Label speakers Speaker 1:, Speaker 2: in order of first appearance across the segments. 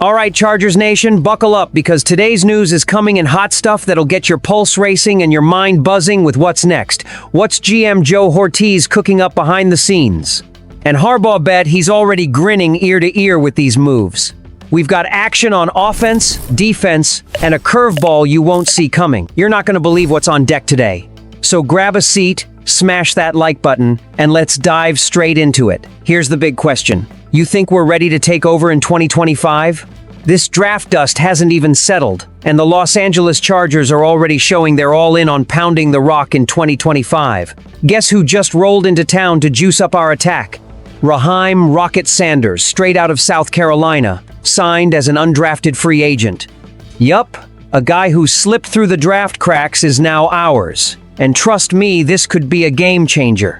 Speaker 1: All right, Chargers Nation, buckle up because today's news is coming in hot stuff that'll get your pulse racing and your mind buzzing with what's next. What's GM Joe Ortiz cooking up behind the scenes? And Harbaugh bet he's already grinning ear to ear with these moves. We've got action on offense, defense, and a curveball you won't see coming. You're not going to believe what's on deck today. So grab a seat, smash that like button, and let's dive straight into it. Here's the big question. You think we're ready to take over in 2025? This draft dust hasn't even settled, and the Los Angeles Chargers are already showing they're all in on pounding the rock in 2025. Guess who just rolled into town to juice up our attack? Raheem "Rocket" Sanders, straight out of South Carolina, signed as an undrafted free agent. Yup, a guy who slipped through the draft cracks is now ours. And trust me, this could be a game changer.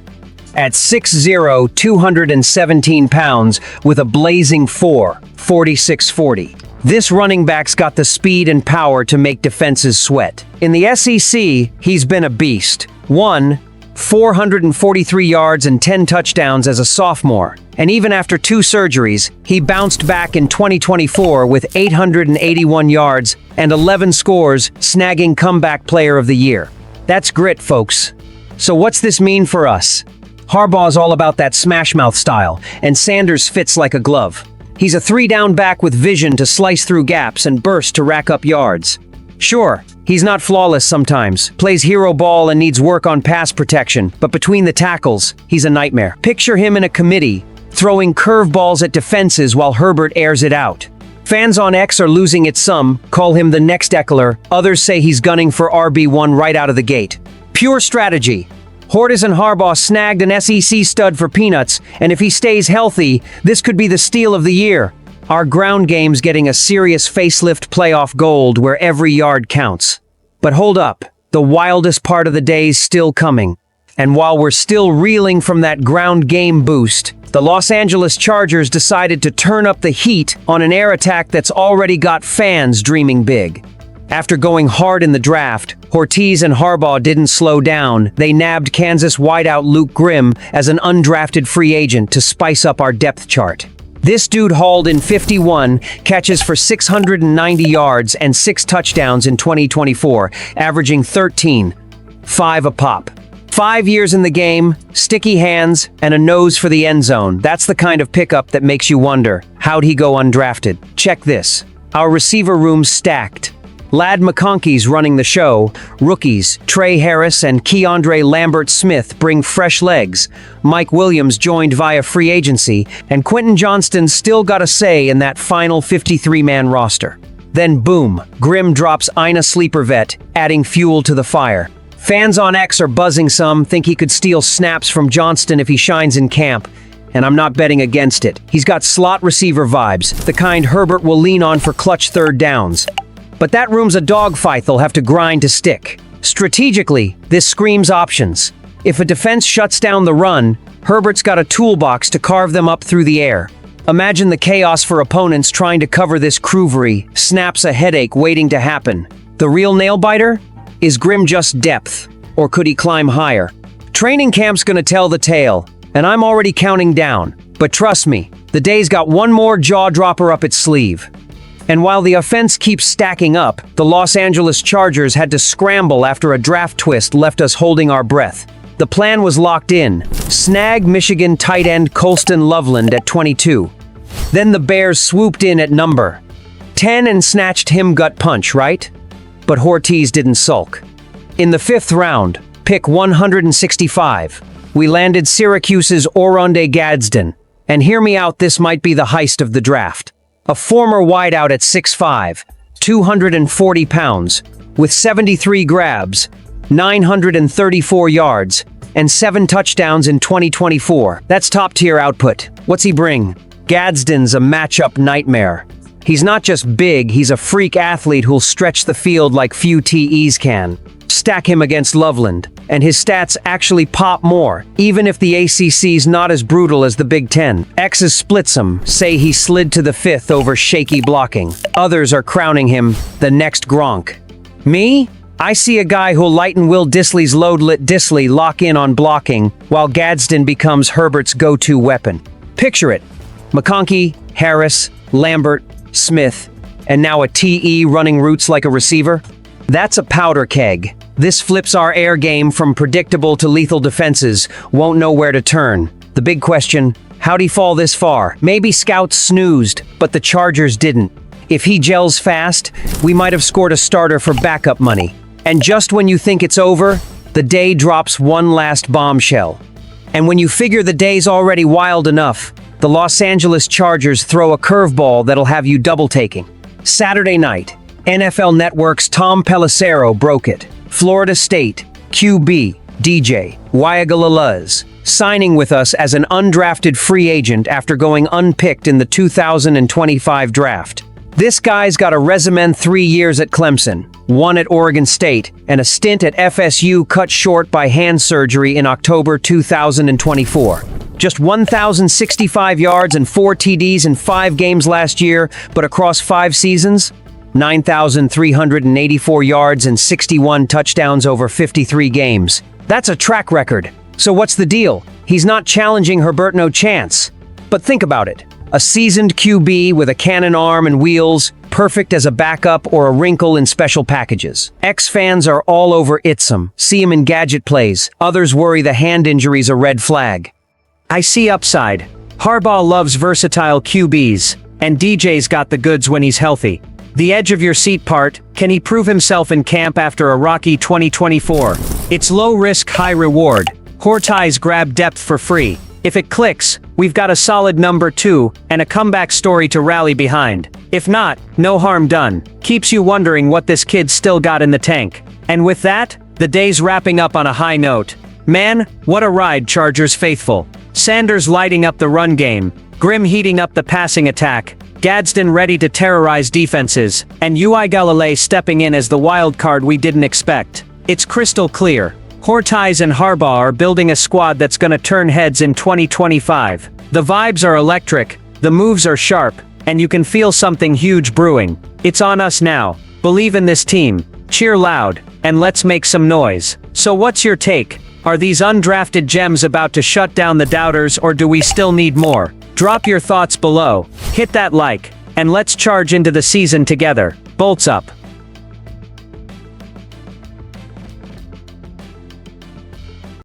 Speaker 1: At 6'0", 217 pounds, with a blazing 4.46 this running back's got the speed and power to make defenses sweat. In the SEC, he's been a beast. 443 yards and 10 touchdowns as a sophomore. And even after 2 surgeries, he bounced back in 2024 with 881 yards and 11 scores, snagging Comeback Player of the Year. That's grit, folks. So what's this mean for us? Harbaugh's all about that smash-mouth style, and Sanders fits like a glove. He's a 3-down back with vision to slice through gaps and burst to rack up yards. Sure, he's not flawless sometimes, plays hero ball and needs work on pass protection, but between the tackles, he's a nightmare. Picture him in a committee, throwing curveballs at defenses while Herbert airs it out. Fans on X are losing it some, call him the next Eckler, others say he's gunning for RB1 right out of the gate. Pure strategy. Ortiz and Harbaugh snagged an SEC stud for peanuts, and if he stays healthy, this could be the steal of the year. Our ground game's getting a serious facelift playoff gold where every yard counts. But hold up, the wildest part of the day's still coming. And while we're still reeling from that ground game boost, the Los Angeles Chargers decided to turn up the heat on an air attack that's already got fans dreaming big. After going hard in the draft, Ortiz and Harbaugh didn't slow down. They nabbed Kansas wideout Luke Grimm as an undrafted free agent to spice up our depth chart. This dude hauled in 51 catches for 690 yards and 6 touchdowns in 2024, averaging 13.5 a pop. 5 years in the game, sticky hands, and a nose for the end zone. That's the kind of pickup that makes you wonder, how'd he go undrafted? Check this. Our receiver room's stacked. Ladd McConkey's running the show. Rookies, Trey Harris and Keandre Lambert-Smith bring fresh legs. Mike Williams joined via free agency, and Quentin Johnston's still got a say in that final 53-man roster. Then boom, Grimm drops Ina Sleeper Vet, adding fuel to the fire. Fans on X are buzzing some, think he could steal snaps from Johnston if he shines in camp. And I'm not betting against it. He's got slot receiver vibes, the kind Herbert will lean on for clutch third downs. But that room's a dogfight they'll have to grind to stick. Strategically, this screams options. If a defense shuts down the run, Herbert's got a toolbox to carve them up through the air. Imagine the chaos for opponents trying to cover this croovery, snaps a headache waiting to happen. The real nail-biter? Is Grimm just depth, or could he climb higher? Training camp's gonna tell the tale, and I'm already counting down. But trust me, the day's got one more jaw-dropper up its sleeve. And while the offense keeps stacking up, the Los Angeles Chargers had to scramble after a draft twist left us holding our breath. The plan was locked in. Snag Michigan tight end Colston Loveland at 22. Then the Bears swooped in at number 10 and snatched him gut punch, right? But Ortiz didn't sulk. In the 5th round, pick 165, we landed Syracuse's Oronde Gadsden. And hear me out, this might be the heist of the draft. A former wideout at 6'5", 240 pounds, with 73 grabs, 934 yards, and 7 touchdowns in 2024. That's top-tier output. What's he bring? Gadsden's a matchup nightmare. He's not just big, he's a freak athlete who'll stretch the field like few TEs can. Stack him against Loveland, and his stats actually pop more, even if the ACC's not as brutal as the Big Ten. X's splits him, say he slid to the 5th over shaky blocking. Others are crowning him the next Gronk. Me? I see a guy who'll lighten Will Dissly's load, let Dissly lock in on blocking, while Gadsden becomes Herbert's go-to weapon. Picture it. McConkey, Harris, Lambert, Smith, and now a TE running routes like a receiver? That's a powder keg. This flips our air game from predictable to lethal defenses, won't know where to turn. The big question, how'd he fall this far? Maybe scouts snoozed, but the Chargers didn't. If he gels fast, we might have scored a starter for backup money. And just when you think it's over, the day drops one last bombshell. And when you figure the day's already wild enough, the Los Angeles Chargers throw a curveball that'll have you double-taking. Saturday night, NFL Network's Tom Pelissero broke it. Florida State, QB, DJ Uiagalelei, signing with us as an undrafted free agent after going unpicked in the 2025 draft. This guy's got a resume: 3 years at Clemson, 1 at Oregon State, and a stint at FSU cut short by hand surgery in October 2024. Just 1,065 yards and 4 TDs in 5 games last year, but across 5 seasons, 9,384 yards and 61 touchdowns over 53 games. That's a track record. So what's the deal? He's not challenging Herbert No Chance. But think about it. A seasoned QB with a cannon arm and wheels, perfect as a backup or a wrinkle in special packages. Ex-fans are all over Itzum, see him in gadget plays. Others worry the hand injury's a red flag. I see upside. Harbaugh loves versatile QBs, and DJ's got the goods when he's healthy. The edge of your seat part, can he prove himself in camp after a rocky 2024? It's low risk, high reward. Hortai's grab depth for free. If it clicks, we've got a solid number 2 and a comeback story to rally behind. If not, no harm done. Keeps you wondering what this kid's still got in the tank. And with that, the day's wrapping up on a high note. Man, what a ride, Chargers faithful. Sanders lighting up the run game, Grimm heating up the passing attack, Gadsden ready to terrorize defenses, and Uiagalelei stepping in as the wild card we didn't expect. It's crystal clear. Hortais and Harbaugh are building a squad that's gonna turn heads in 2025. The vibes are electric, the moves are sharp, and you can feel something huge brewing. It's on us now. Believe in this team, cheer loud, and let's make some noise. So what's your take? Are these undrafted gems about to shut down the doubters, or do we still need more? Drop your thoughts below, hit that like, and let's charge into the season together. Bolts up.